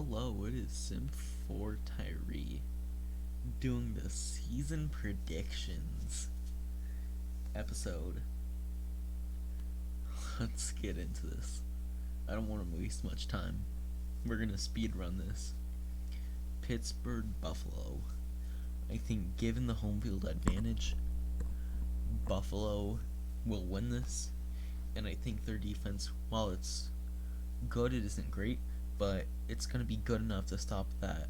Hello, it is Sim4 Tyree doing the season predictions episode. Let's get into this. I don't want to waste much time. We're going to speed run this. Pittsburgh Buffalo. I think given the home field advantage, Buffalo will win this. And I think their defense, while it's good, it isn't great, but it's going to be good enough to stop that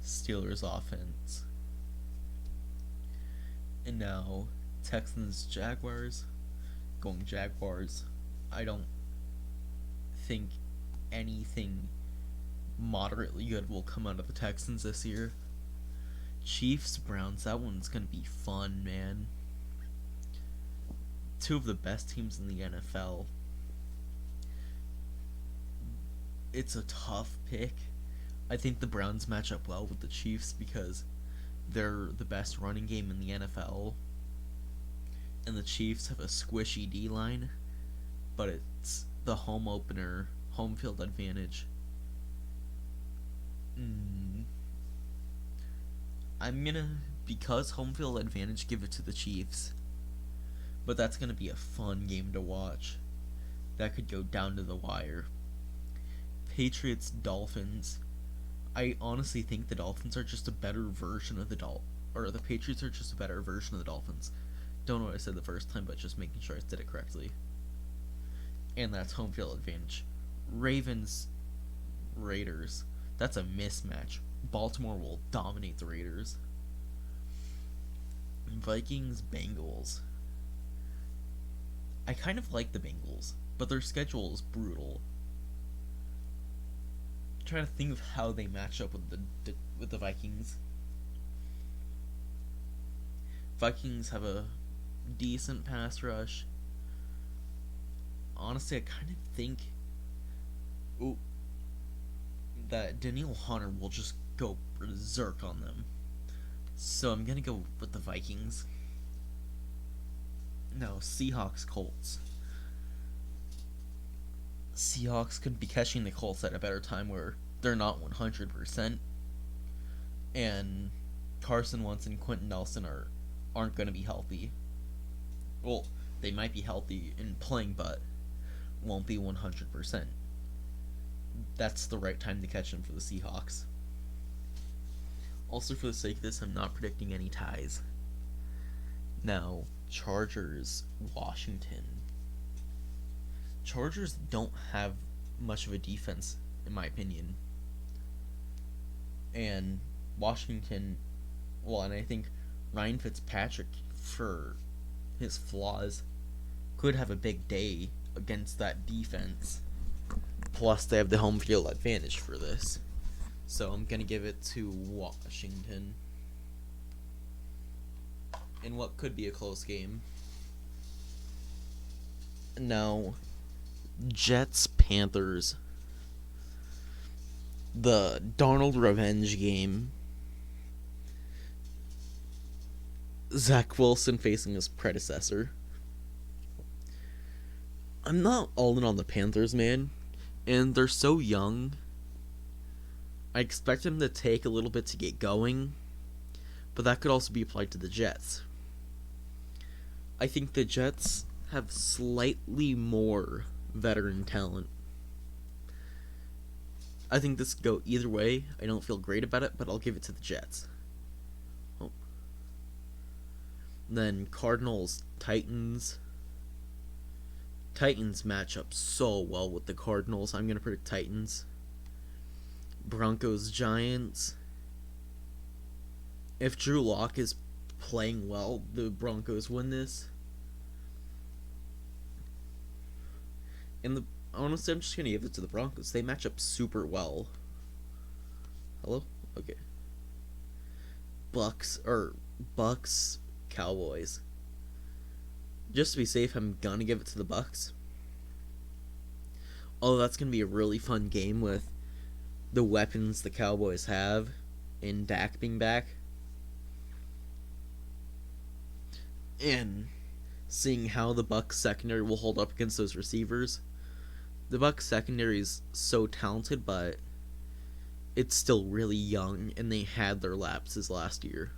Steelers offense. And now, Texans Jaguars. Going Jaguars. I don't think anything moderately good will come out of the Texans this year. Chiefs Browns. That one's going to be fun, man. Two of the best teams in the NFL. It's a tough pick. I think the Browns match up well with the Chiefs because they're the best running game in the NFL. And the Chiefs have a squishy D-line, but it's the home opener, home field advantage. I'm gonna, because home field advantage, give it to the Chiefs. But that's gonna be a fun game to watch. That could go down to the wire. Patriots Dolphins. I honestly think the Dolphins are just a better version of the Patriots are just a better version of the Dolphins. Don't know what I said the first time, but just making sure I did it correctly. And that's home field advantage. Ravens Raiders. That's a mismatch. Baltimore will dominate the Raiders. Vikings Bengals. I kind of like the Bengals, but their schedule is brutal. I'm trying to think of how they match up with the Vikings. Vikings have a decent pass rush. Honestly, I kind of think that Danielle Hunter will just go berserk on them. So I'm gonna go with the Vikings. No, Seahawks Colts. Seahawks could be catching the Colts at a better time where they're not 100%. And Carson Wentz and Quentin Nelson aren't going to be healthy. Well, they might be healthy in playing, but won't be 100%. That's the right time to catch them for the Seahawks. Also, for the sake of this, I'm not predicting any ties. Now, Chargers Washington. Chargers don't have much of a defense, in my opinion. And Washington, and I think Ryan Fitzpatrick, for his flaws, could have a big day against that defense. Plus, they have the home field advantage for this. So I'm going to give it to Washington in what could be a close game. Now, Jets Panthers. The Darnold revenge game. Zach Wilson facing his predecessor. I'm not all in on the Panthers, man. And they're so young. I expect them to take a little bit to get going. But that could also be applied to the Jets. I think the Jets have slightly more veteran talent. I think this could go either way. I don't feel great about it, but I'll give it to the Jets. Then Cardinals Titans. Titans match up so well with the Cardinals. I'm going to predict Titans. Broncos Giants. If Drew Lock is playing well, the Broncos win this. And honestly, I'm just going to give it to the Broncos. They match up super well. Hello? Okay. Bucks, Cowboys. Just to be safe, I'm going to give it to the Bucks. Oh, that's going to be a really fun game with the weapons the Cowboys have and Dak being back. And seeing how the Bucks secondary will hold up against those receivers. The Bucks secondary is so talented, but it's still really young, and they had their lapses last year.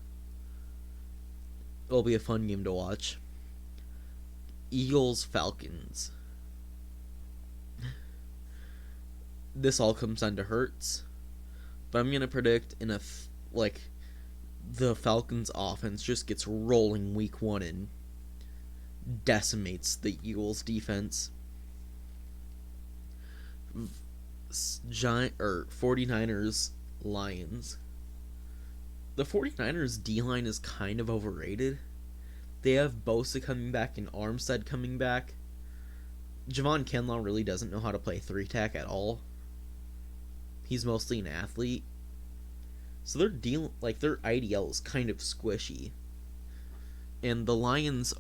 It'll be a fun game to watch. Eagles Falcons. This all comes down to Hurts, but I'm gonna predict the Falcons offense just gets rolling week 1 and decimates the Eagles defense. 49ers Lions. The 49ers D-line is kind of overrated. They have Bosa coming back and Armstead coming back. Javon Kinlaw really doesn't know how to play 3-tack at all. He's mostly an athlete. So their IDL is kind of squishy. And the Lions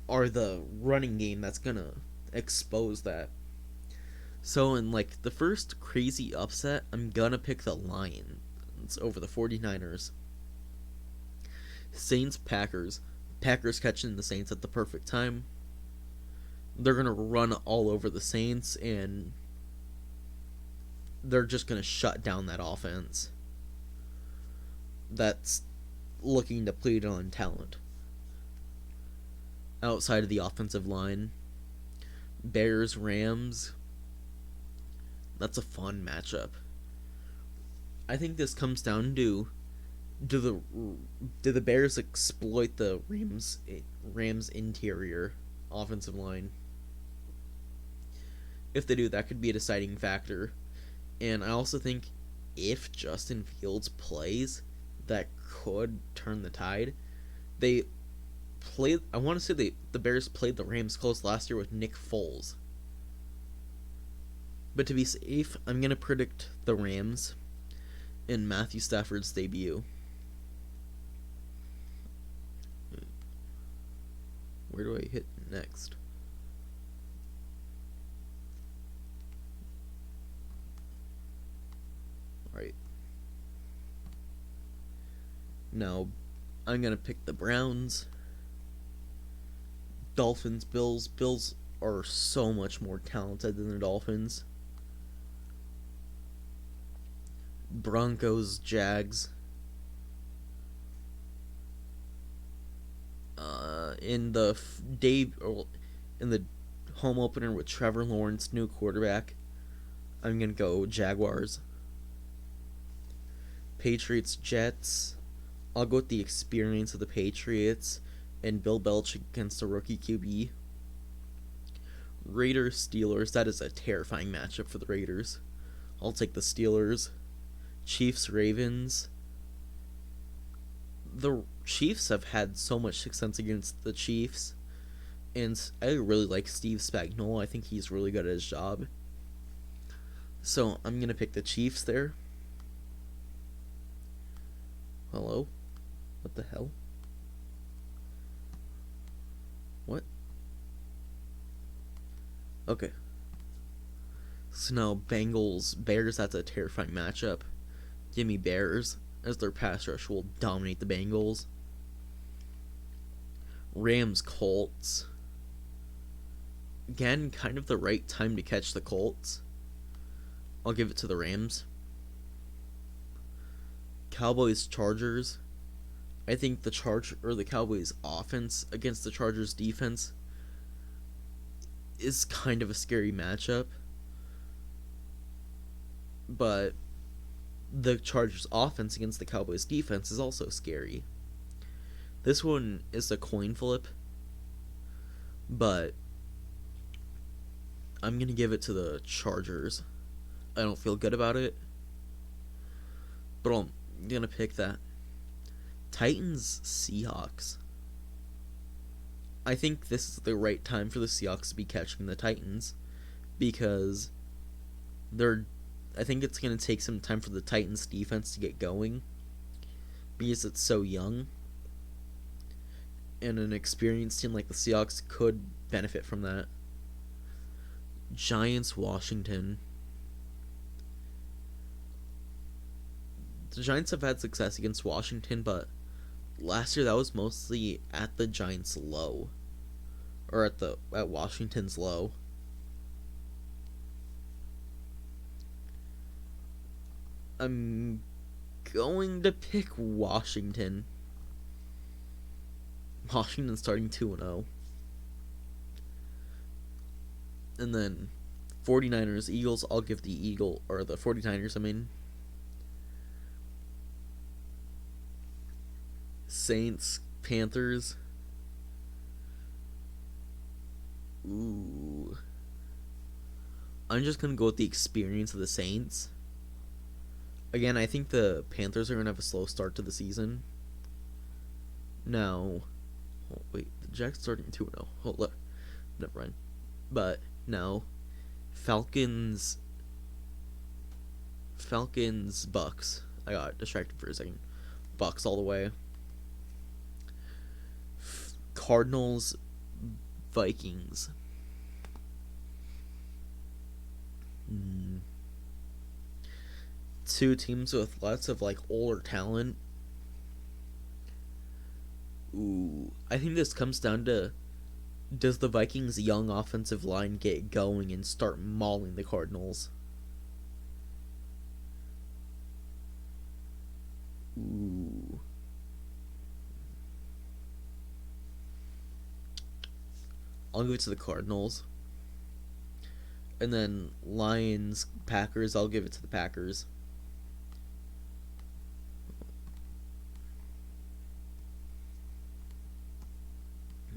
are the running game that's gonna expose that. So in the first crazy upset, I'm gonna pick the Lions over the 49ers. Saints Packers. Packers catching the Saints at the perfect time. They're gonna run all over the Saints, and they're just gonna shut down that offense that's looking depleted on talent. Outside of the offensive line, Bears Rams. That's a fun matchup. I think this comes down to do the Bears exploit the Rams interior offensive line? If they do, that could be a deciding factor. And I also think if Justin Fields plays, that could turn the tide. I want to say the Bears played the Rams close last year with Nick Foles. But to be safe, I'm going to predict the Rams in Matthew Stafford's debut. Where do I hit next? Alright. Now, I'm going to pick the Browns. Dolphins, Bills. Bills are so much more talented than the Dolphins. Broncos, Jags. In the home opener with Trevor Lawrence, new quarterback, I'm gonna go Jaguars. Patriots, Jets. I'll go with the experience of the Patriots and Bill Belichick against a rookie QB. Raiders, Steelers. That is a terrifying matchup for the Raiders. I'll take the Steelers. Chiefs, Ravens. The Chiefs have had so much success against the Chiefs, and I really like Steve Spagnuolo. I think he's really good at his job. So I'm going to pick the Chiefs there. Hello? What the hell? What? Okay. So now Bengals, Bears, that's a terrifying matchup. Give me Bears, as their pass rush will dominate the Bengals. Rams, Colts. Again, kind of the right time to catch the Colts. I'll give it to the Rams. Cowboys, Chargers. I think the Cowboys offense against the Chargers defense is kind of a scary matchup. But the Chargers offense against the Cowboys defense is also scary. This one is a coin flip, but I'm going to give it to the Chargers. I don't feel good about it, but I'm going to pick that. Titans, Seahawks. I think this is the right time for the Seahawks to be catching the Titans, because I think it's going to take some time for the Titans defense to get going, because it's so young, and an experienced team like the Seahawks could benefit from that. Giants, Washington. The Giants have had success against Washington, but last year that was mostly at the Giants' low, or at Washington's low. I'm going to pick Washington. Washington starting 2-0. And then 49ers, Eagles, I'll give the 49ers, I mean. Saints, Panthers. Ooh. I'm just going to go with the experience of the Saints. Again, I think the Panthers are going to have a slow start to the season. Now, oh, wait, the Jacks starting 2-0. Hold up. Never mind. But now, Falcons, Bucks. I got distracted for a second. Bucks all the way. Cardinals, Vikings. Two teams with lots of older talent. Ooh, I think this comes down to, does the Vikings' young offensive line get going and start mauling the Cardinals? Ooh. I'll give it to the Cardinals. And then Lions, Packers, I'll give it to the Packers.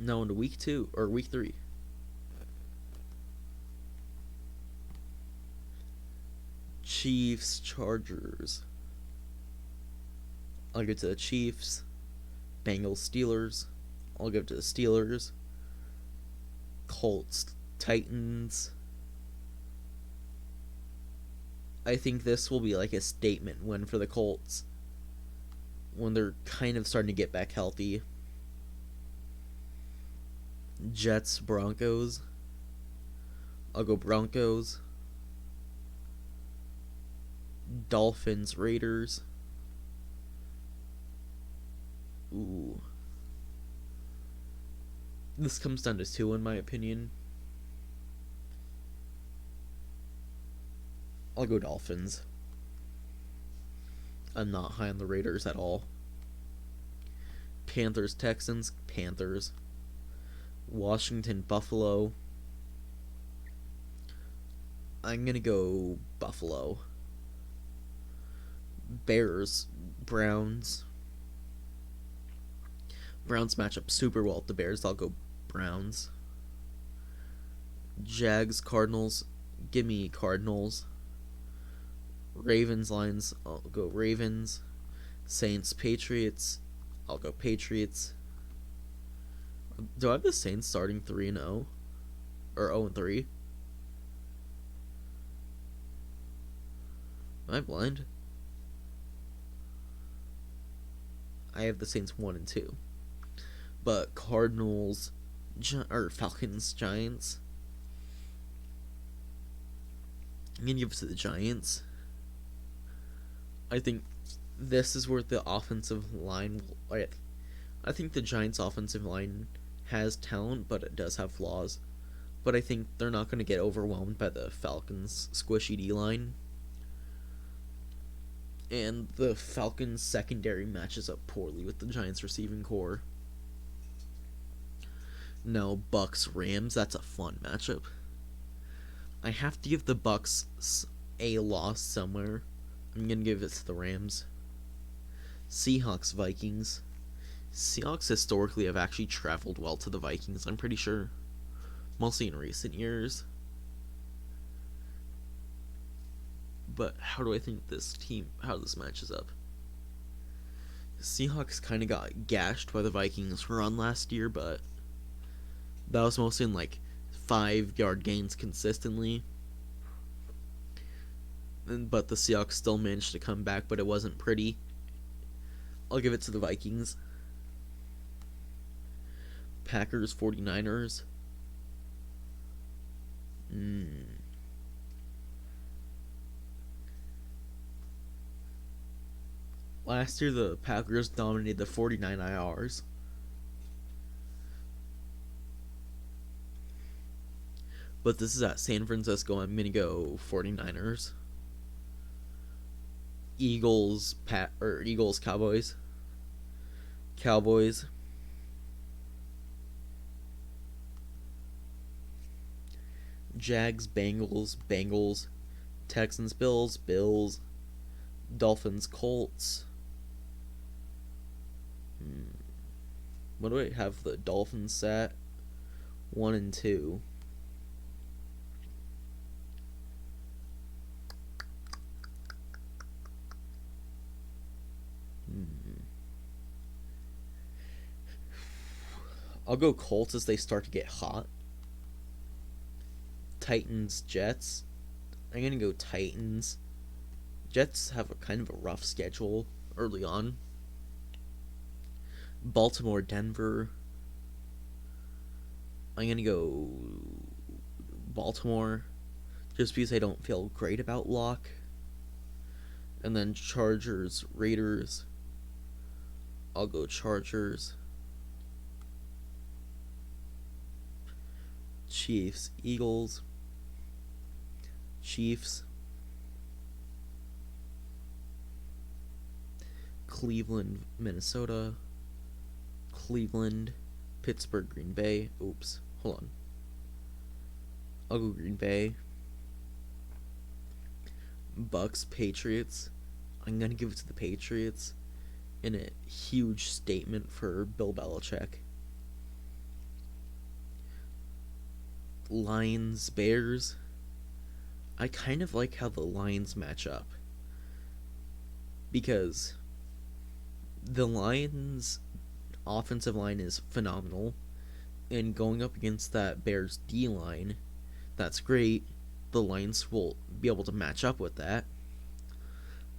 No, into week 2 or week 3. Chiefs, Chargers. I'll give it to the Chiefs. Bengals, Steelers. I'll give it to the Steelers. Colts, Titans. I think this will be a statement win for the Colts when they're kind of starting to get back healthy. Jets, Broncos. I'll go Broncos. Dolphins, Raiders. Ooh. This comes down to 2 in my opinion. I'll go Dolphins. I'm not high on the Raiders at all. Panthers, Texans, Panthers. Washington, Buffalo. I'm going to go Buffalo. Bears, Browns. Browns match up super well with the Bears. I'll go Browns. Jags, Cardinals. Give me Cardinals. Ravens, Lions. I'll go Ravens. Saints, Patriots. I'll go Patriots. Do I have the Saints starting 3-0? Or 0-3? Am I blind? I have the Saints 1-2. But Cardinals, Falcons, Giants. I'm going to give it to the Giants. I think this is where the offensive line will... I think the Giants' offensive line has talent, but it does have flaws. But I think they're not going to get overwhelmed by the Falcons' squishy D-line. And the Falcons' secondary matches up poorly with the Giants' receiving core. No, Bucks, Rams, that's a fun matchup. I have to give the Bucks a loss somewhere. I'm going to give it to the Rams. Seahawks, Vikings. Seahawks historically have actually traveled well to the Vikings, I'm pretty sure. Mostly in recent years. But how do I think how this matches up? Seahawks kind of got gashed by the Vikings run last year, but that was mostly in 5-yard gains consistently. But the Seahawks still managed to come back, but it wasn't pretty. I'll give it to the Vikings. Packers, 49ers. Last year, the Packers dominated the 49ers. But this is at San Francisco. I'm going to go 49ers. Eagles Cowboys. Cowboys. Jags Bengals. Texans Bills. Dolphins Colts. What do I have the Dolphins at? 1 and 2. I'll go Colts as they start to get hot. Titans Jets. I'm gonna go Titans. Jets have a kind of a rough schedule early on. Baltimore Denver. I'm gonna go Baltimore just because I don't feel great about Locke. And then Chargers Raiders. I'll go Chargers. Chiefs Eagles. Chiefs. Cleveland Minnesota. Cleveland Pittsburgh Green Bay. Oops, hold on. I'll go Green Bay. Bucks Patriots. I'm gonna give it to the Patriots in a huge statement for Bill Belichick. Lions Bears. I kind of like how the Lions match up because the Lions offensive line is phenomenal, and going up against that Bears D line, that's great. The Lions will be able to match up with that.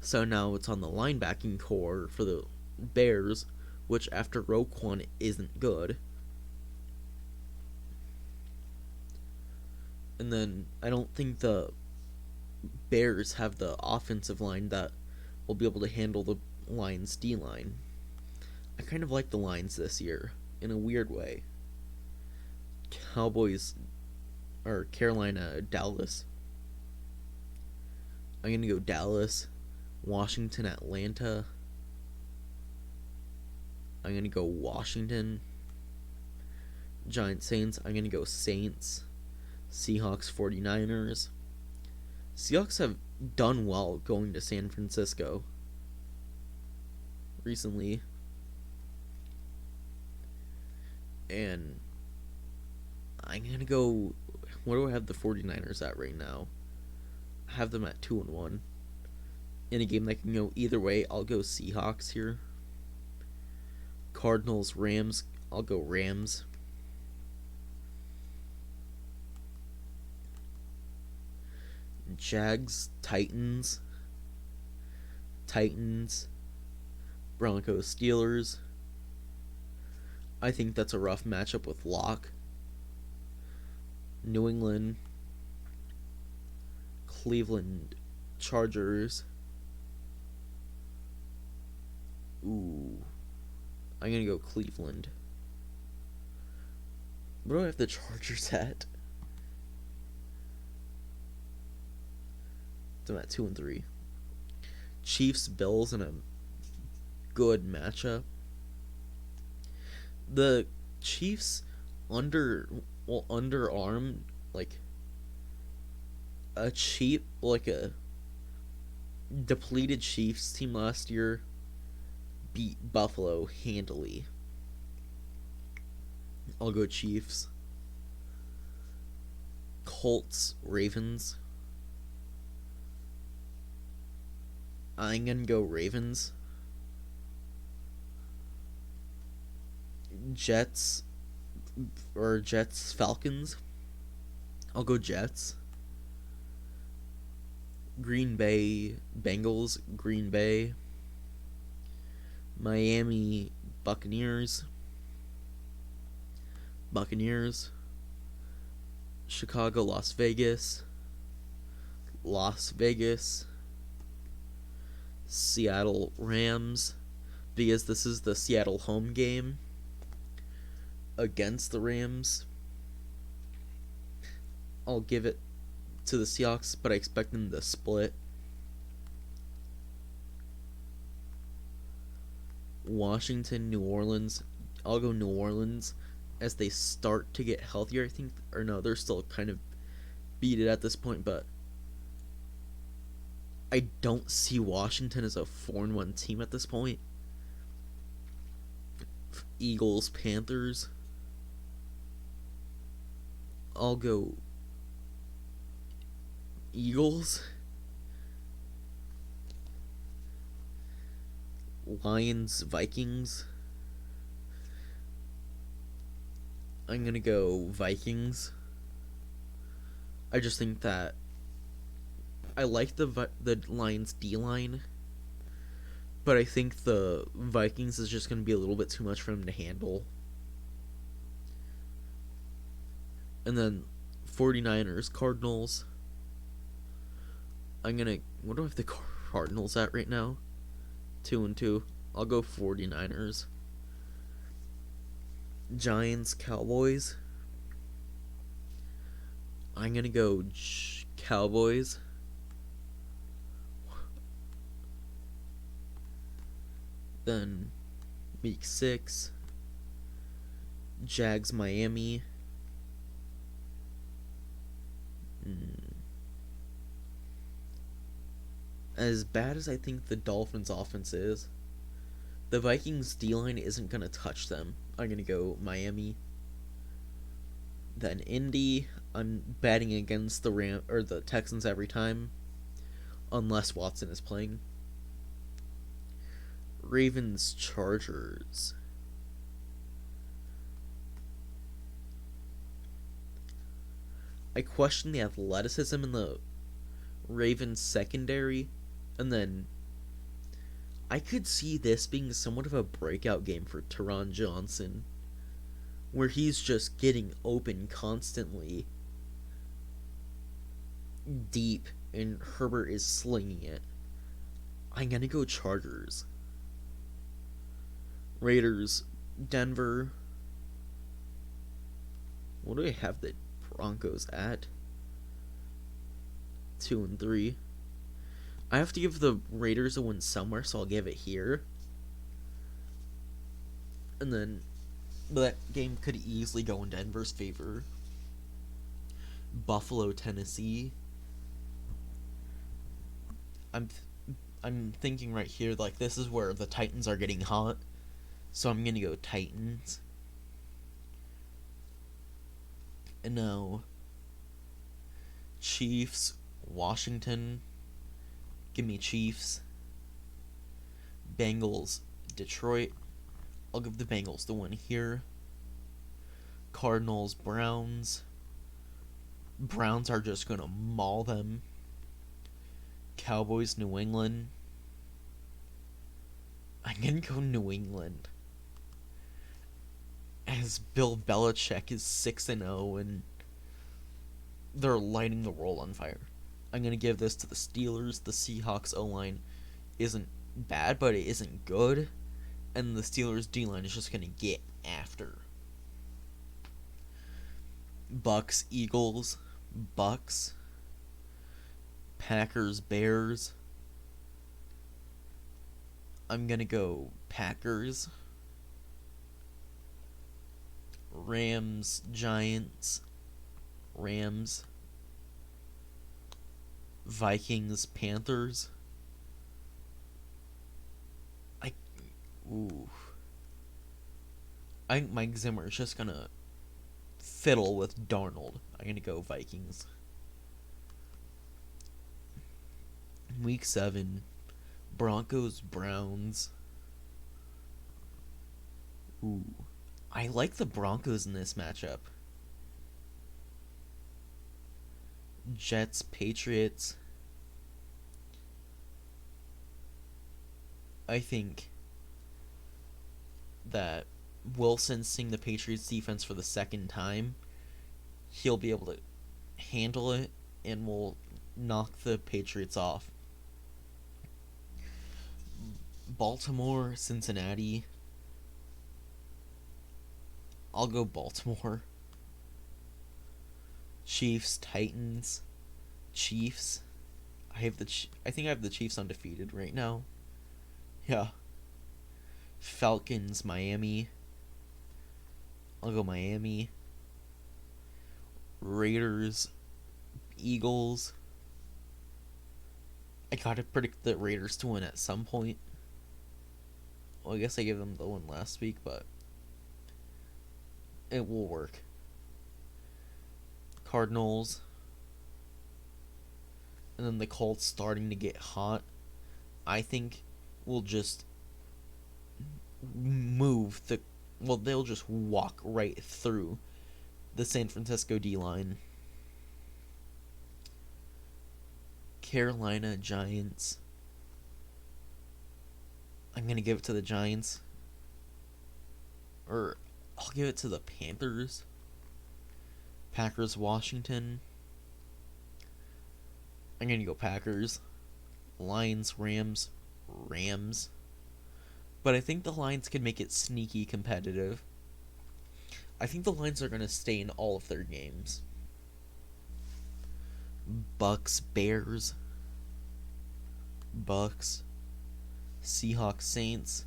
So now it's on the linebacking core for the Bears, which after Roquan isn't good. And then I don't think the Bears have the offensive line that will be able to handle the Lions D line. I kind of like the Lions this year in a weird way. Carolina Dallas. I'm gonna go Dallas. Washington Atlanta. I'm gonna go Washington. Giants Saints. I'm gonna go Saints. Seahawks 49ers. Seahawks have done well going to San Francisco recently. And I'm going to go... What do I have the 49ers at right now? I have them at 2-1. In a game that can go either way, I'll go Seahawks here. Cardinals Rams. I'll go Rams. Jags Titans. Broncos Steelers. I think that's a rough matchup with Locke. New England Cleveland Chargers. Ooh, I'm gonna go Cleveland. What do I have the Chargers at? I'm at 2-3. Chiefs Bills in a good matchup. The Chiefs underarmed like a depleted Chiefs team last year beat Buffalo handily. I'll go Chiefs. Colts Ravens. I'm gonna go Ravens. Jets Falcons. I'll go Jets. Green Bay Bengals. Green Bay. Miami Buccaneers. Chicago Las Vegas. Seattle Rams, because this is the Seattle home game against the Rams. I'll give it to the Seahawks, but I expect them to split. Washington, New Orleans. I'll go New Orleans as they start to get healthier, I think. Or no, they're still kind of beat it at this point, but I don't see Washington as a 4-1 team at this point. Eagles, Panthers. I'll go Eagles. Lions, Vikings. I'm gonna go Vikings. I just think that I like the Lions D-line, but I think the Vikings is just gonna be a little bit too much for them to handle. And then 49ers, Cardinals. What do I have the Cardinals at right now? 2-2. I'll go 49ers. Giants, Cowboys. I'm gonna go Cowboys. Then week 6. Jags, Miami. As bad as I think the Dolphins offense is, the Vikings D-line isn't going to touch them. I'm going to go Miami. Then Indy. I'm batting against the Texans every time, unless Watson is playing. Ravens, Chargers. I question the athleticism in the Ravens secondary, and then I could see this being somewhat of a breakout game for Teron Johnson, where he's just getting open constantly deep and Herbert is slinging it. I'm gonna go Chargers. Raiders, Denver. What do I have the Broncos at? 2-3. I have to give the Raiders a win somewhere, so I'll give it here. And then that game could easily go in Denver's favor. Buffalo, Tennessee. I'm thinking right here, like, this is where the Titans are getting hot, so I'm gonna go Titans. And now Chiefs, Washington. Give me Chiefs. Bengals, Detroit. I'll give the Bengals the win here. Cardinals, Browns. Browns are just gonna maul them. Cowboys, New England. I'm gonna go New England, as Bill Belichick is 6-0 and they're lighting the world on fire. I'm gonna give this to the Steelers. The Seahawks O-line isn't bad, but it isn't good, and the Steelers D-line is just gonna get after. Bucks, Eagles. Bucks. Packers, Bears. I'm gonna go Packers. Rams, Giants. Rams. Vikings, Panthers. I think Mike Zimmer is just gonna fiddle with Darnold. I'm gonna go Vikings. Week 7. Broncos, Browns. I like the Broncos in this matchup. Jets, Patriots. I think that Wilson seeing the Patriots defense for the second time, he'll be able to handle it and will knock the Patriots off. Baltimore, Cincinnati. I'll go Baltimore. Chiefs, Titans. Chiefs. I think I have the Chiefs undefeated right now. Yeah. Falcons, Miami. I'll go Miami. Raiders, Eagles. I gotta predict the Raiders to win at some point. Well, I guess I gave them the win last week, but it will work. Cardinals. And then the Colts starting to get hot. I think we'll just move the... Well, they'll just walk right through the San Francisco D-line. Carolina Giants. I'm going to give it to the Giants. Or I'll give it to the Panthers. Packers Washington. I'm going to go Packers. Lions Rams. Rams. But I think the Lions can make it sneaky competitive. I think the Lions are going to stay in all of their games. Bucks Bears. Bucks. Seahawks Saints.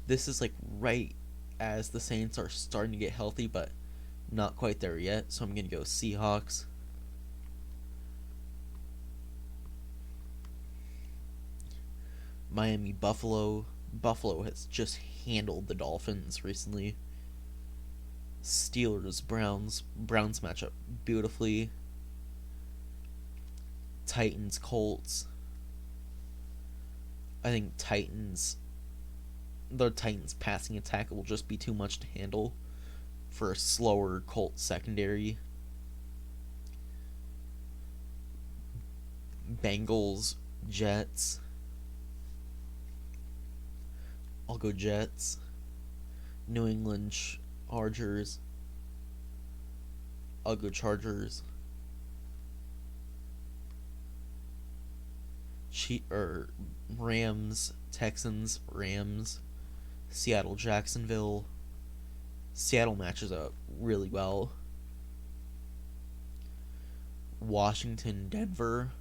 This is like right as the Saints are starting to get healthy, but not quite there yet. So I'm going to go Seahawks. Miami Buffalo. Buffalo has just handled the Dolphins recently. Steelers Browns. Browns match up beautifully. Titans Colts. I think the Titans passing attack will just be too much to handle for a slower Colts secondary. Bengals Jets. I'll go Jets. New England Chargers. I'll go Chargers. Rams, Texans, Rams. Seattle, Jacksonville. Seattle matches up really well. Washington, Denver.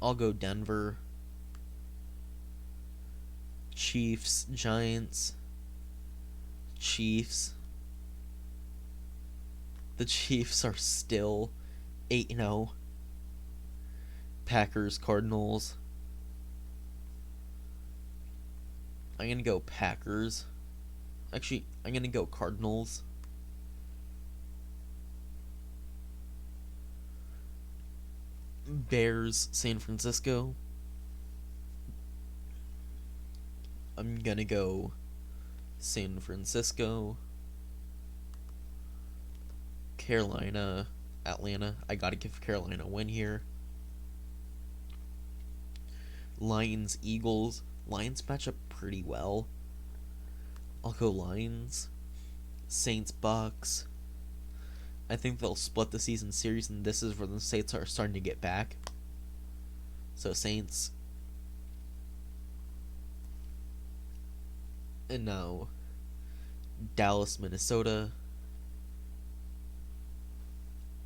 I'll go Denver. Chiefs, Giants. Chiefs. The Chiefs are still 8-0. Packers, Cardinals. I'm going to go Packers. Actually, I'm going to go Cardinals. Bears, San Francisco. I'm going to go San Francisco. Carolina, Atlanta. I got to give Carolina a win here. Lions, Eagles. Lions match up pretty well. I'll go Lions. Saints, Bucks. I think they'll split the season series, and this is where the Saints are starting to get back. So Saints. And now Dallas, Minnesota.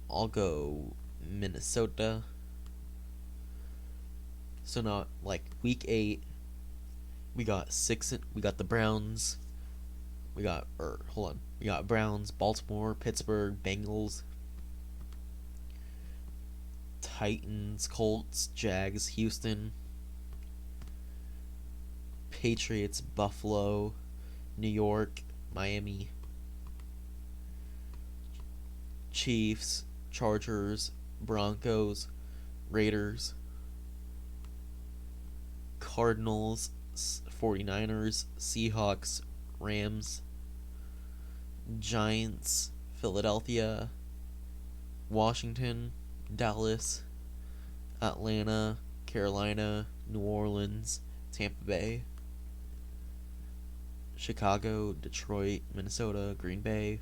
I'll go Minnesota. So now, like, week 8, we got the Browns. We got Browns, Baltimore, Pittsburgh, Bengals, Titans, Colts, Jags, Houston, Patriots, Buffalo, New York, Miami, Chiefs, Chargers, Broncos, Raiders, Cardinals, 49ers, Seahawks, Rams, Giants, Philadelphia, Washington, Dallas, Atlanta, Carolina, New Orleans, Tampa Bay, Chicago, Detroit, Minnesota, Green Bay,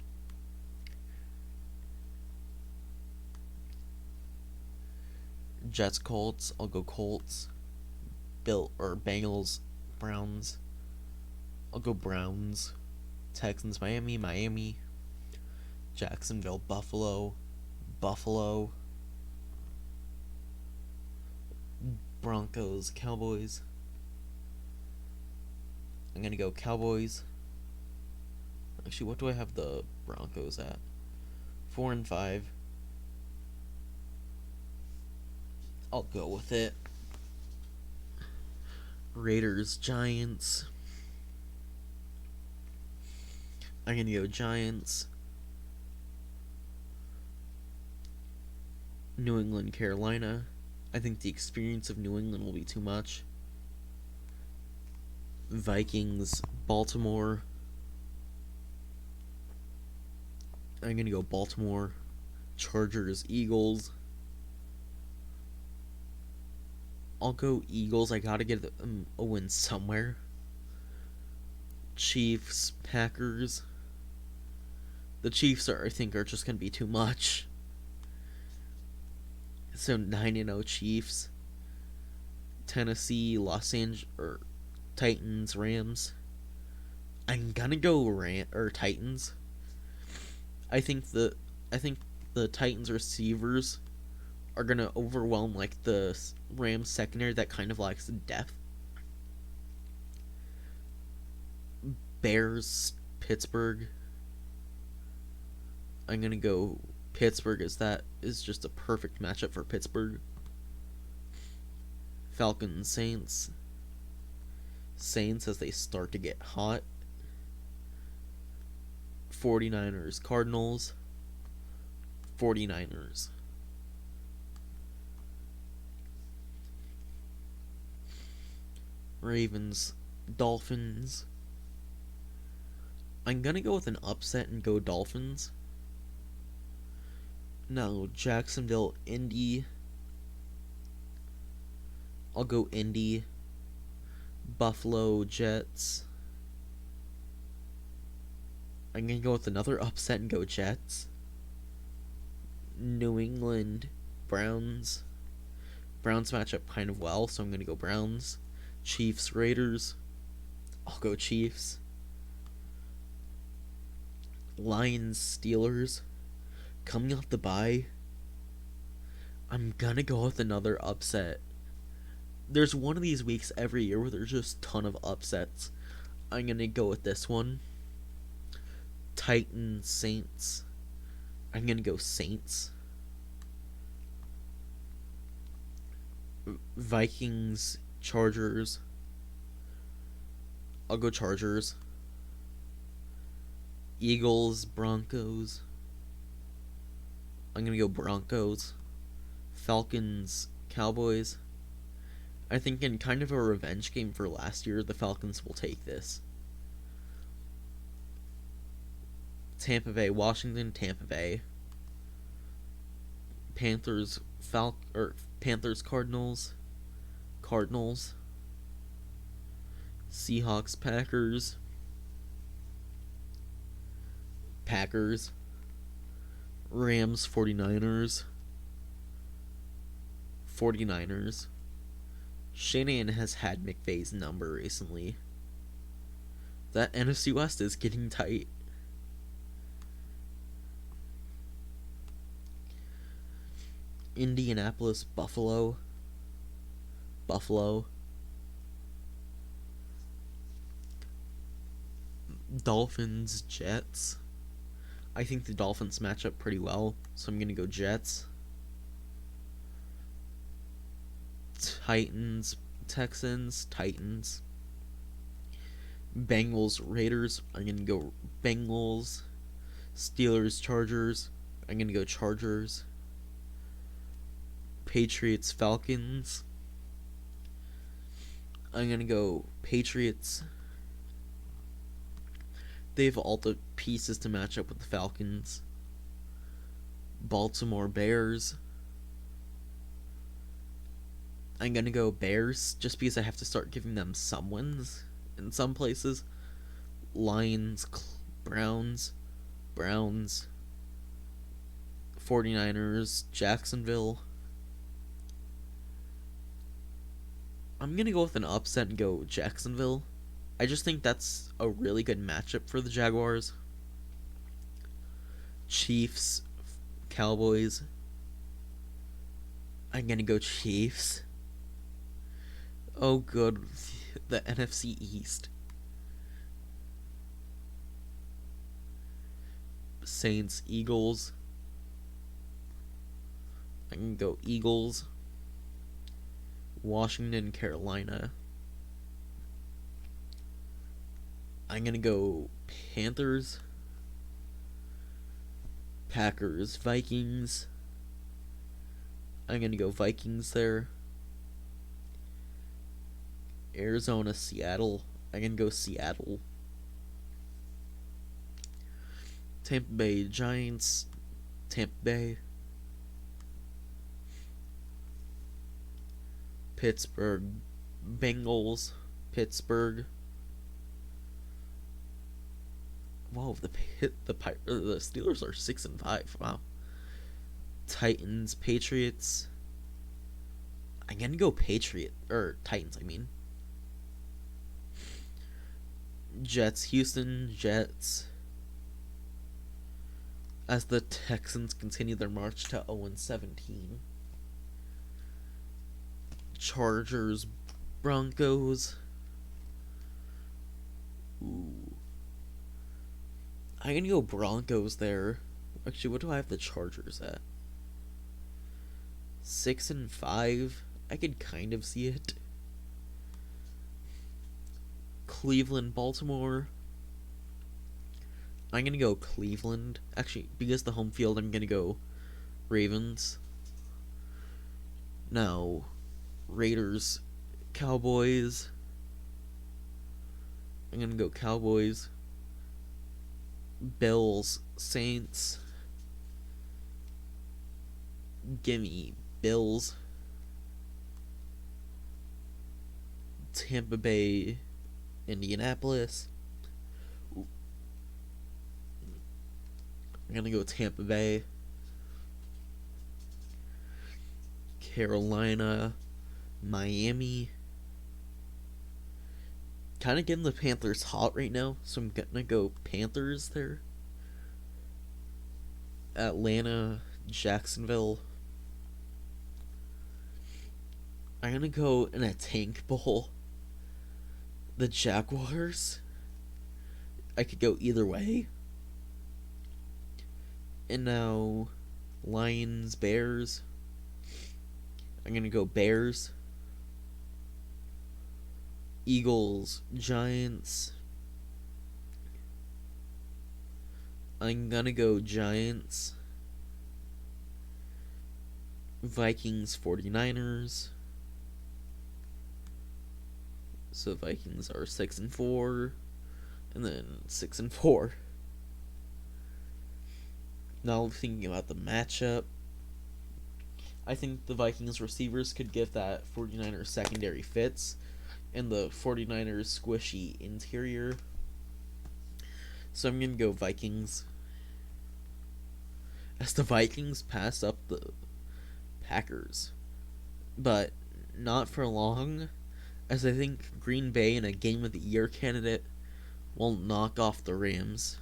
Jets, Colts. I'll go Colts. Bengals, Browns. I'll go Browns. Texans, Miami, Jacksonville, Buffalo, Broncos, Cowboys, I'm going to go Cowboys. Actually, what do I have the Broncos at? 4-5. I'll go with it. Raiders, Giants. I'm going to go Giants. New England, Carolina. I think the experience of New England will be too much. Vikings, Baltimore. I'm going to go Baltimore. Chargers, Eagles. I'll go Eagles. I gotta get a win somewhere. Chiefs, Packers. The Chiefs I think are just gonna be too much. So 9-0 Chiefs. Tennessee, Los Angeles, or Titans, Rams. I'm gonna go Titans. I think the Titans receivers are gonna overwhelm like the Rams secondary that kind of lacks depth. Bears, Pittsburgh. I'm gonna go Pittsburgh, as that is just a perfect matchup for Pittsburgh. Falcons, Saints. Saints as they start to get hot. 49ers, Cardinals. 49ers. Ravens, Dolphins. I'm gonna go with an upset and go Dolphins. Now, Jacksonville, Indy. I'll go Indy. Buffalo, Jets. I'm gonna go with another upset and go Jets. New England, Browns. Browns match up kind of well, so I'm gonna go Browns. Chiefs, Raiders. I'll go Chiefs. Lions, Steelers. Coming off the bye, I'm gonna go with another upset. There's one of these weeks every year where there's just a ton of upsets. I'm gonna go with this one. Titans, Saints. I'm gonna go Saints. Vikings, Chargers. I'll go Chargers. Eagles, Broncos. I'm gonna go Broncos. Falcons, Cowboys. I think in kind of a revenge game for last year, the Falcons will take this. Tampa Bay, Washington, Tampa Bay. Panthers, Cardinals. Cardinals. Seahawks, Packers. Packers. Rams, 49ers. 49ers. Shanahan has had McVay's number recently. That NFC West is getting tight. Indianapolis, Buffalo. Buffalo. Dolphins, Jets. I think the Dolphins match up pretty well, so I'm going to go Jets. Titans, Texans, Titans. Bengals, Raiders. I'm going to go Bengals. Steelers, Chargers. I'm going to go Chargers. Patriots, Falcons. I'm going to go Patriots. They have all the pieces to match up with the Falcons. Baltimore Bears. I'm going to go Bears just because I have to start giving them some wins in some places. Lions, Browns. 49ers, Jacksonville. I'm going to go with an upset and go Jacksonville. I just think that's a really good matchup for the Jaguars. Chiefs, Cowboys. I'm gonna go Chiefs. Oh, good. The NFC East. Saints, Eagles. I can go Eagles. Washington, Carolina. I'm going to go Panthers. Packers, Vikings. I'm going to go Vikings there. Arizona, Seattle. I'm going to go Seattle. Tampa Bay, Giants. Tampa Bay. Pittsburgh, Bengals. Pittsburgh. Whoa, the Steelers are 6-5. Wow. Titans, Patriots. I'm gonna go Titans. I mean, Jets, Houston, Jets. As the Texans continue their march to 0-17. Chargers, Broncos. Ooh. I'm gonna go Broncos there. Actually, what do I have the Chargers at? 6-5. I could kind of see it. Cleveland, Baltimore. I'm gonna go Cleveland. Actually, because the home field, I'm gonna go Ravens. Now, Raiders, Cowboys. I'm gonna go Cowboys. Bills, Saints. Gimme Bills. Tampa Bay, Indianapolis. I'm gonna go Tampa Bay. Carolina, Miami. Kind of getting the Panthers hot right now, so I'm gonna go Panthers there. Atlanta, Jacksonville. I'm gonna go in a tank bowl. The Jaguars. I could go either way. And now, Lions, Bears. I'm gonna go Bears. Eagles, Giants. I'm gonna go Giants. Vikings, 49ers. So Vikings are 6-4. And then 6-4. Now thinking about the matchup. I think the Vikings receivers could give that 49ers secondary fits. And the 49ers squishy interior. So I'm going to go Vikings. As the Vikings pass up the Packers. But not for long. As I think Green Bay in a Game of the Year candidate will knock off the Rams.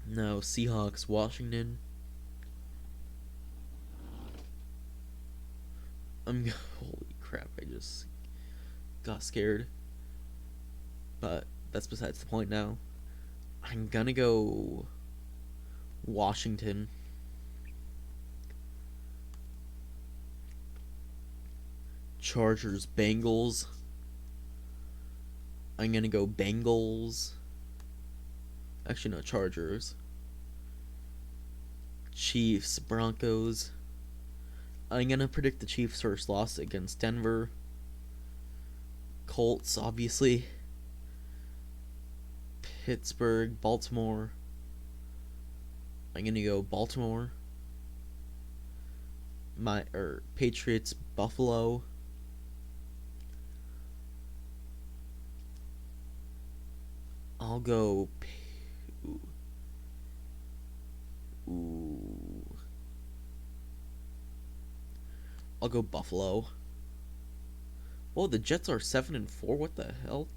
Now Seahawks, Washington. Holy crap, I just got scared. But that's besides the point now. I'm gonna go Washington. Chargers, Bengals. I'm gonna go Bengals. Actually, no, Chargers. Chiefs, Broncos. I'm gonna predict the Chiefs' first loss against Denver. Colts, obviously. Pittsburgh, Baltimore. I'm gonna go Baltimore. Patriots, Buffalo. I'll go. I'll go Buffalo. Whoa, the Jets are 7-4. What the hell?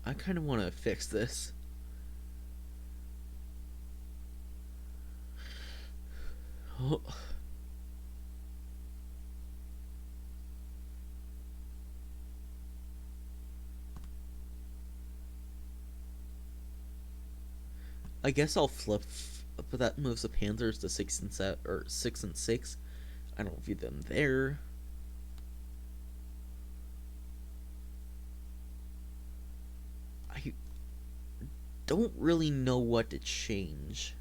I kind of want to fix this. Oh. I guess I'll flip, but that moves the Panthers to 6-7 or 6-6. I don't view them there. I don't really know what to change.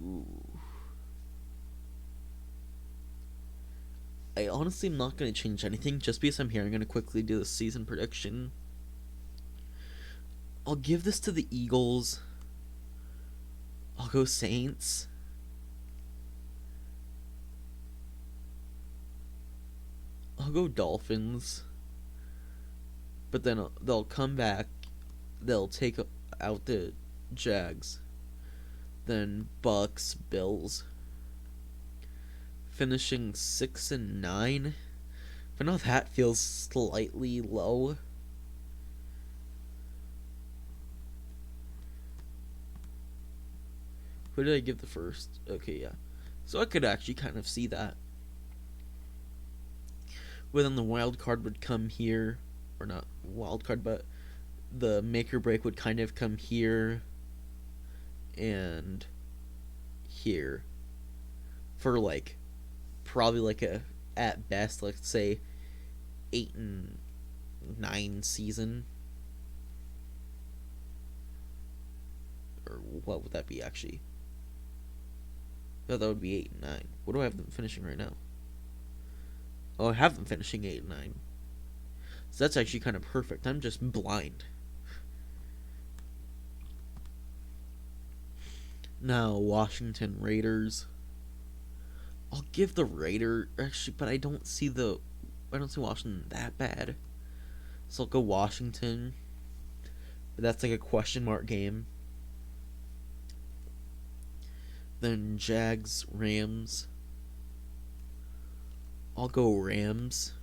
Ooh. I honestly am not going to change anything just because I'm here. I'm going to quickly do the season prediction. I'll give this to the Eagles. I'll go Saints. I'll go Dolphins. But then they'll come back. They'll take out the Jags. Then Bucks, Bills. Finishing 6-9. But now that feels slightly low. Who did I give the first? Okay, yeah. So I could actually kind of see that. But then the wild card would come here. Or not wild card, but the make or break would kind of come here and here. For like, probably like a, at best, let's say 8-9 season. Or what would that be actually? No, that would be 8-9. What do I have them finishing right now? Oh, I have them finishing 8-9. So that's actually kind of perfect. I'm just blind. Now, Washington Raiders. I'll give the Raiders actually, but I don't see Washington that bad. So I'll go Washington. But that's like a question mark game. Then Jags, Rams. I'll go Rams.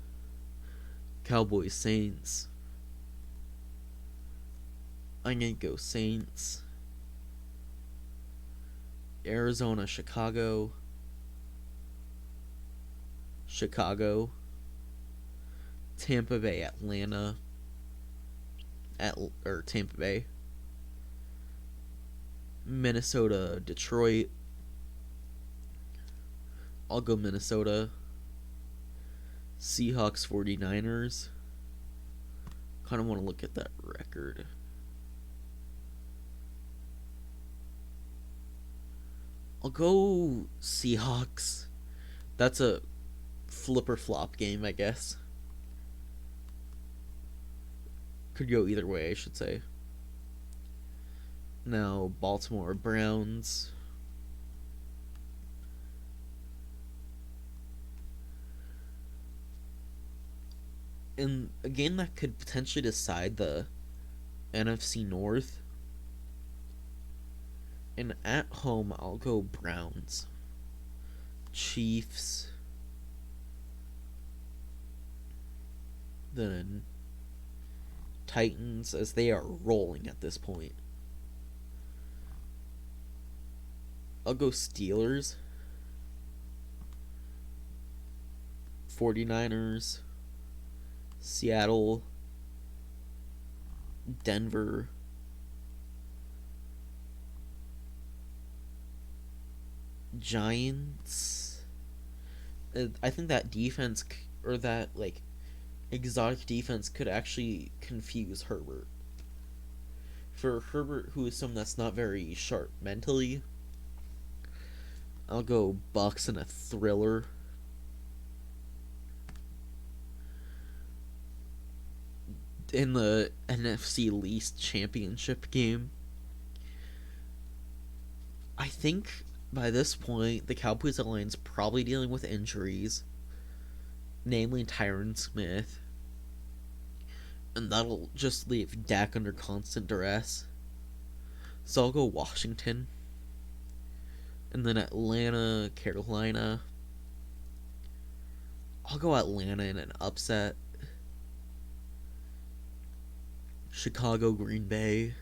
Cowboys, Saints. I'm going to go Saints. Arizona, Chicago. Chicago. Tampa Bay, Atlanta. Tampa Bay. Minnesota, Detroit. I'll go Minnesota. Seahawks, 49ers. Kind of want to look at that record. I'll go Seahawks. That's a flip or flop game, I guess. Could go either way, I should say. Now, Baltimore Browns. And a game that could potentially decide the NFC North. And at home, I'll go Browns. Chiefs. Then Titans, as they are rolling at this point. I'll go Steelers. 49ers. Seattle. Denver. Giants. I think that defense, or that like exotic defense, could actually confuse Herbert. For Herbert, who is someone that's not very sharp mentally, I'll go Bucks in a thriller. In the NFC least championship game, I think by this point the Cowboys line's probably dealing with injuries, namely Tyron Smith, and that'll just leave Dak under constant duress. So I'll go Washington. And then Atlanta, Carolina. I'll go Atlanta in an upset. Chicago, Green Bay.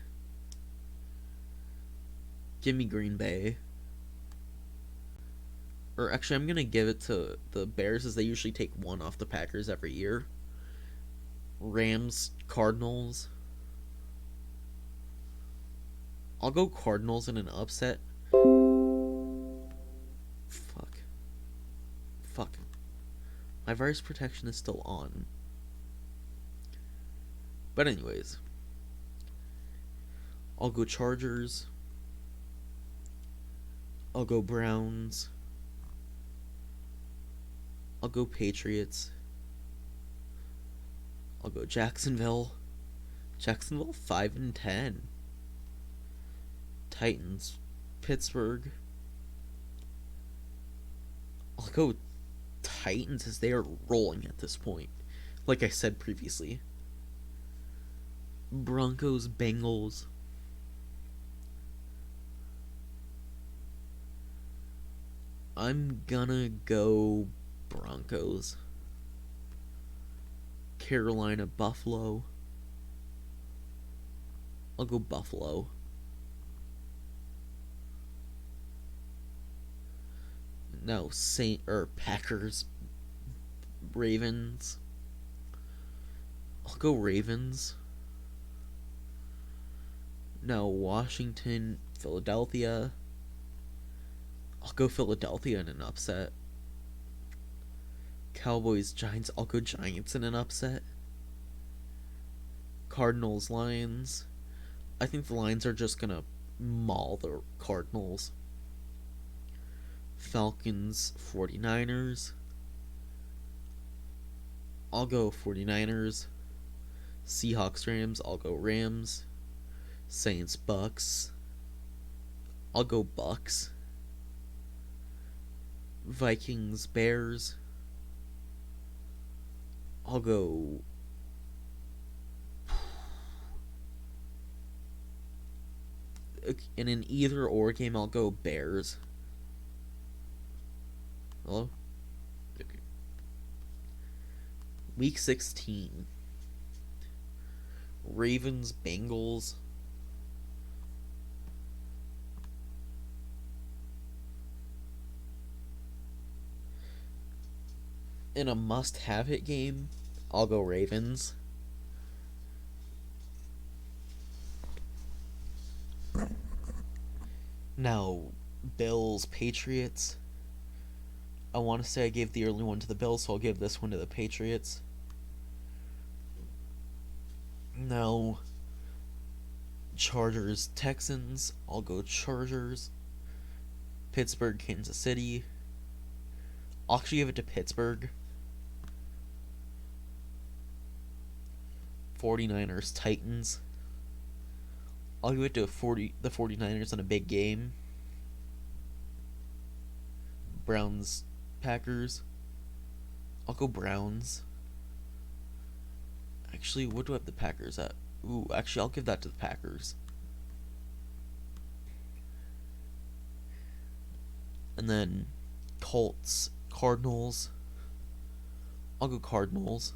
Give me Green Bay. Or actually, I'm going to give it to the Bears, as they usually take one off the Packers every year. Rams, Cardinals. I'll go Cardinals in an upset. Fuck. Fuck. My virus protection is still on. But anyways. I'll go Chargers. I'll go Browns. I'll go Patriots. I'll go Jacksonville. Jacksonville 5-10. Titans. Pittsburgh. I'll go Titans as they are rolling at this point. Like I said previously. Broncos. Bengals. I'm gonna go Broncos. Carolina, Buffalo. I'll go Buffalo. No, Packers, Ravens. I'll go Ravens. No, Washington, Philadelphia. I'll go Philadelphia in an upset. Cowboys, Giants. I'll go Giants in an upset. Cardinals, Lions. I think the Lions are just gonna maul the Cardinals. Falcons, 49ers. I'll go 49ers. Seahawks, Rams. I'll go Rams. Saints, Bucks. I'll go Bucks. Vikings, Bears. I'll go... In an either-or game, I'll go Bears. Hello? Okay. Week 16. Ravens, Bengals. In a must-have-it game, I'll go Ravens. Now, Bills, Patriots. I want to say I gave the early one to the Bills, so I'll give this one to the Patriots. Now, Chargers, Texans. I'll go Chargers. Pittsburgh, Kansas City. I'll actually give it to Pittsburgh. 49ers, Titans. I'll give it to the 49ers in a big game. Browns, Packers. I'll go Browns. Actually, what do I have the Packers at? Ooh, actually, I'll give that to the Packers. And then Colts, Cardinals. I'll go Cardinals.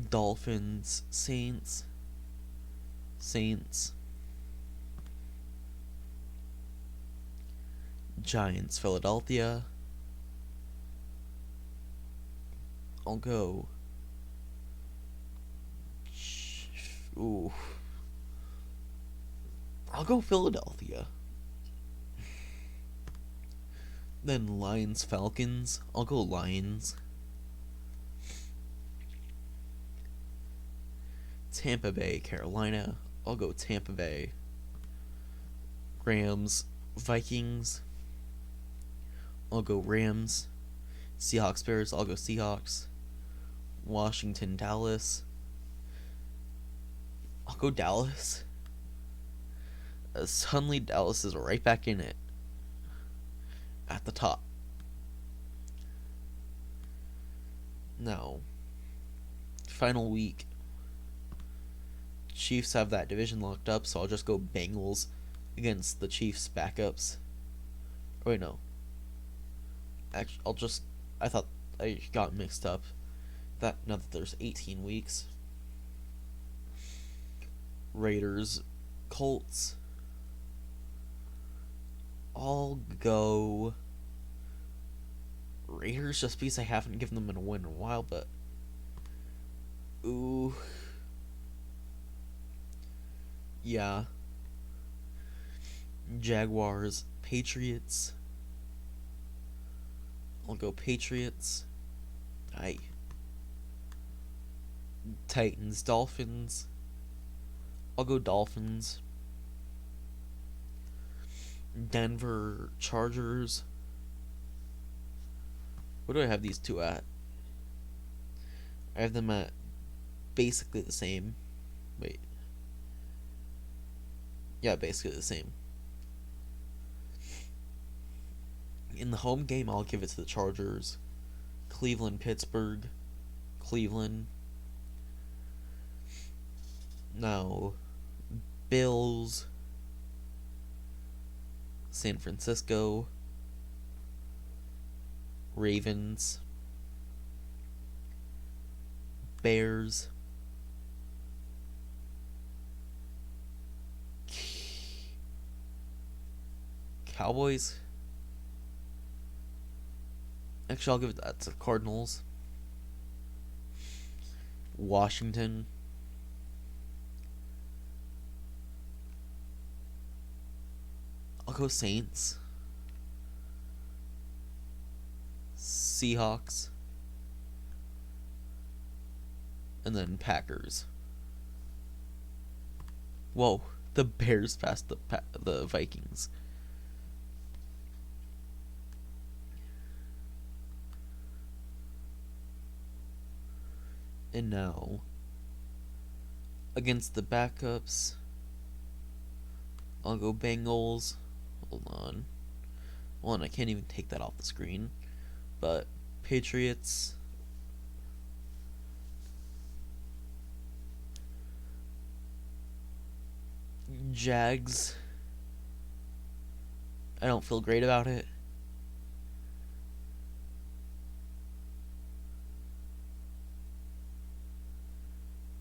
Dolphins, Saints. Giants, Philadelphia. I'll go... Ooh. I'll go Philadelphia. Then Lions, Falcons. I'll go Lions. Tampa Bay, Carolina. I'll go Tampa Bay. Rams, Vikings. I'll go Rams. Seahawks, Bears. I'll go Seahawks. Washington, Dallas. I'll go Dallas. Suddenly, Dallas is right back in it. At the top. Now, final week. Chiefs have that division locked up, so I'll just go Bengals against the Chiefs backups. Oh, wait, no. Actually, I thought I got mixed up. Now that there's 18 weeks. Raiders, Colts. I'll go Raiders just because I haven't given them a win in a while, but ooh, yeah. Jaguars, Patriots. I'll go Patriots. Titans, Dolphins. I'll go Dolphins. Denver, Chargers. What do I have these two at? I have them at basically the same. Wait. Yeah, basically the same. In the home game, I'll give it to the Chargers. Cleveland, Pittsburgh. Cleveland. Now, Bills. San Francisco. Ravens. Bears. Cowboys. Actually, I'll give that to the Cardinals. Washington. I'll go Saints. Seahawks. And then Packers. Whoa, the Bears passed the Vikings. And now, against the backups, I'll go Bengals. Hold on. Hold on, I can't even take that off the screen. But Patriots. Jags. I don't feel great about it.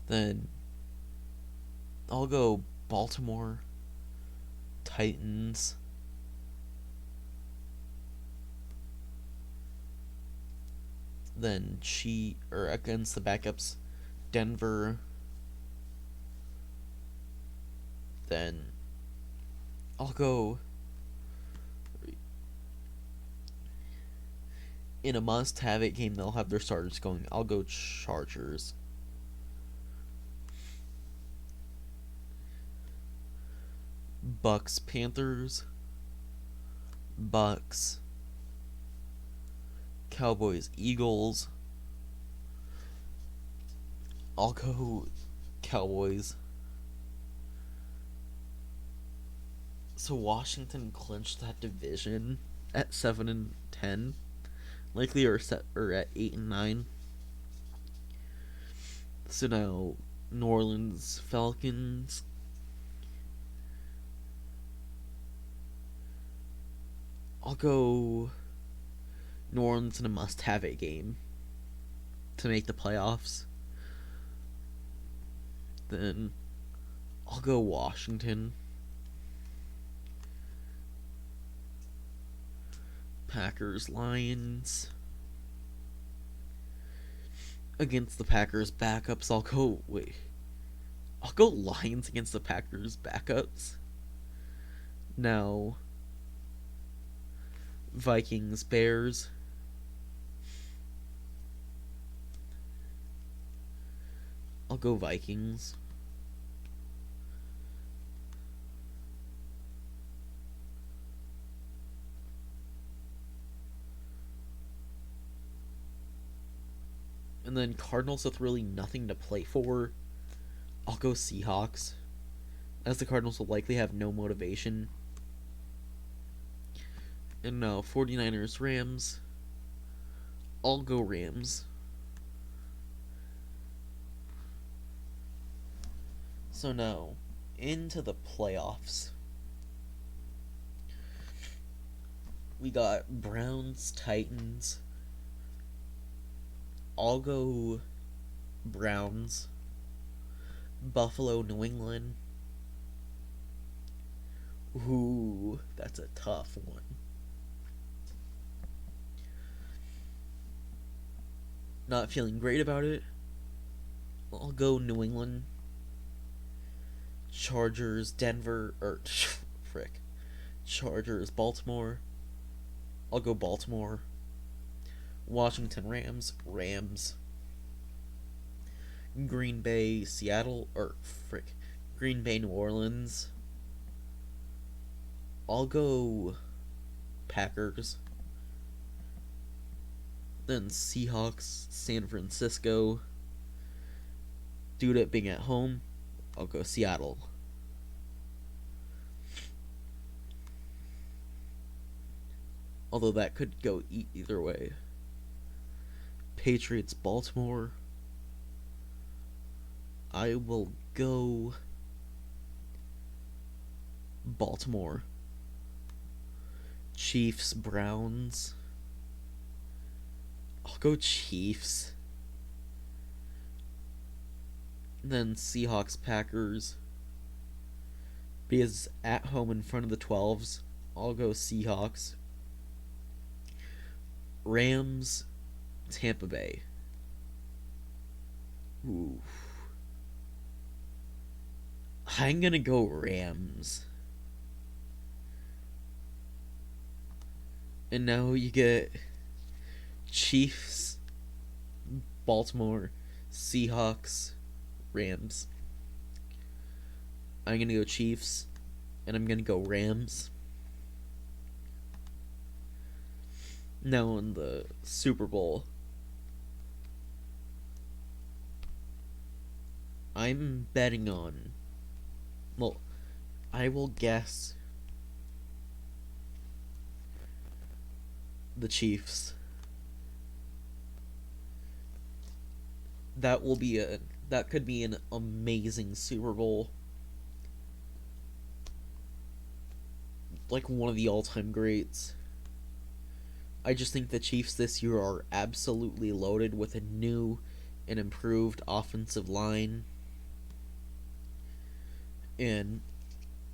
Then I'll go Baltimore Titans. Then against the backups, Denver. Then I'll go in a must-have-it game. They'll have their starters going. I'll go Chargers. Bucks, Panthers. Bucks. Cowboys, Eagles. I'll go Cowboys. So Washington clinched that division at 7-10. Likely are at 8-9. So now New Orleans Falcons. I'll go New Orleans in a must-have-it game to make the playoffs. Then I'll go Washington. Packers, Lions. Against the Packers backups, I'll go Lions against the Packers backups. Now, Vikings, Bears. I'll go Vikings. And then Cardinals with really nothing to play for. I'll go Seahawks, as the Cardinals will likely have no motivation. And now 49ers, Rams. I'll go Rams. So now, into the playoffs. We got Browns, Titans. I'll go Browns. Buffalo, New England. Ooh, that's a tough one. Not feeling great about it. I'll go New England. Chargers, Denver, or frick. Chargers, Baltimore. I'll go Baltimore. Washington, Rams, Rams. Green Bay, Seattle, or frick. Green Bay, New Orleans. I'll go Packers. Then Seahawks, San Francisco. Due to it being at home, I'll go Seattle. Although that could go either way. Patriots, Baltimore. I will go Baltimore. Chiefs, Browns. I'll go Chiefs. Then Seahawks, Packers. Because at home in front of the 12s, I'll go Seahawks. Rams, Tampa Bay. Ooh. I'm gonna go Rams. And now you get Chiefs, Baltimore, Seahawks, Rams. I'm gonna go Chiefs, and I'm gonna go Rams. Now in the Super Bowl, I'm betting on, well, I will guess the Chiefs. That could be an amazing Super Bowl. Like one of the all-time greats. I just think the Chiefs this year are absolutely loaded with a new and improved offensive line. And,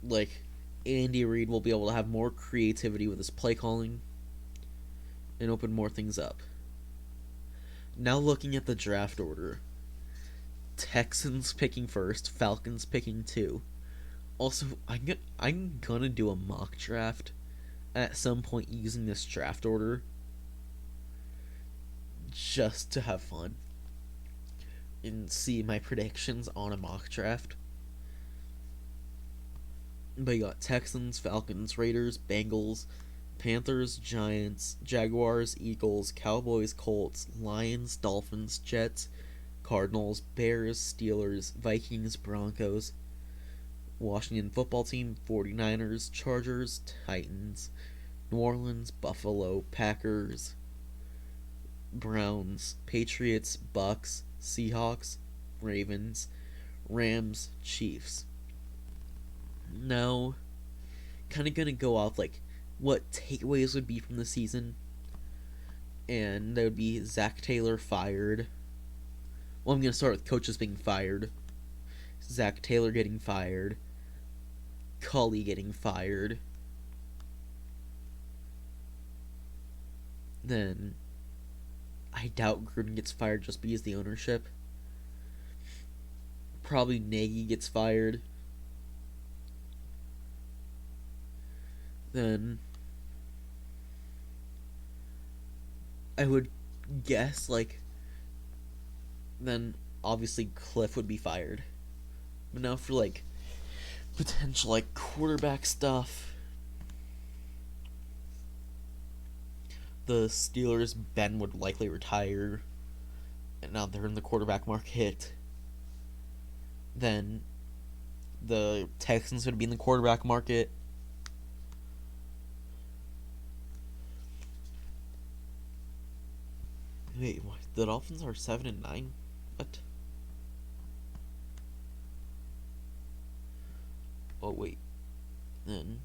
like, Andy Reid will be able to have more creativity with his play calling and open more things up. Now looking at the draft order. Texans picking first, Falcons picking 2. Also, I'm gonna do a mock draft at some point using this draft order just to have fun and see my predictions on a mock draft. But you got Texans, Falcons, Raiders, Bengals, Panthers, Giants, Jaguars, Eagles, Cowboys, Colts, Lions, Dolphins, Jets, Cardinals, Bears, Steelers, Vikings, Broncos, Washington football team, 49ers, Chargers, Titans, New Orleans, Buffalo, Packers, Browns, Patriots, Bucks, Seahawks, Ravens, Rams, Chiefs. Now, kind of gonna go off like what takeaways would be from the season, and that would be Zach Taylor fired. Well, I'm gonna start with coaches being fired. Zach Taylor getting fired. Culley getting fired. Then I doubt Gruden gets fired just because of the ownership. Probably Nagy gets fired. Then I would guess then obviously Cliff would be fired. But now for potential quarterback stuff, the Steelers, Ben would likely retire, and now they're in the quarterback market. Then the Texans would be in the quarterback market. Wait, what? The Dolphins are 7-9? What? Oh wait, then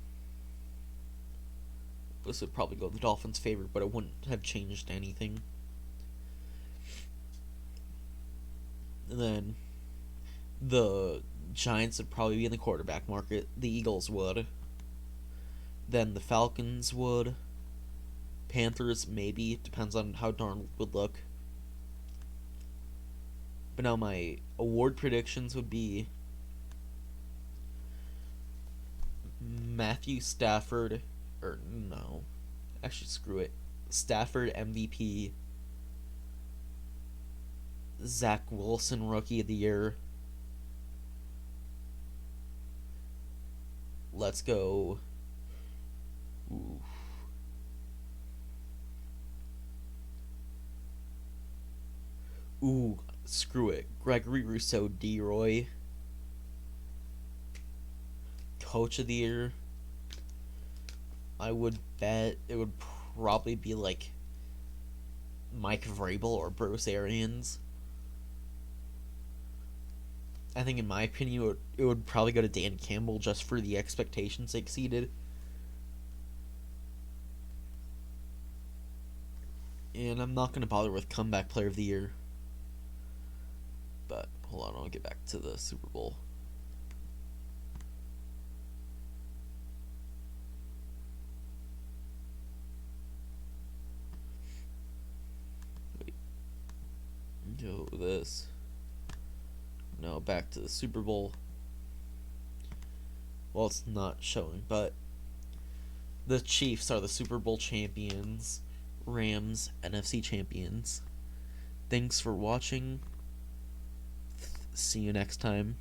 this would probably go the Dolphins' favor, but it wouldn't have changed anything. And then the Giants would probably be in the quarterback market. The Eagles would. Then the Falcons would. Panthers maybe, depends on how Darnold would look. But now my award predictions would be Matthew Stafford, or no, actually screw it. Stafford MVP, Zach Wilson Rookie of the Year. Let's go. Ooh. Ooh, screw it. Gregory Rousseau D-Roy. Coach of the Year. I would bet it would probably be like Mike Vrabel or Bruce Arians. I think, in my opinion, it would probably go to Dan Campbell just for the expectations they exceeded. And I'm not going to bother with Comeback Player of the Year. But, hold on, I'll get back to the Super Bowl. Wait. Go this. No, back to the Super Bowl. Well, it's not showing, but the Chiefs are the Super Bowl champions. Rams, NFC champions. Thanks for watching. See you next time.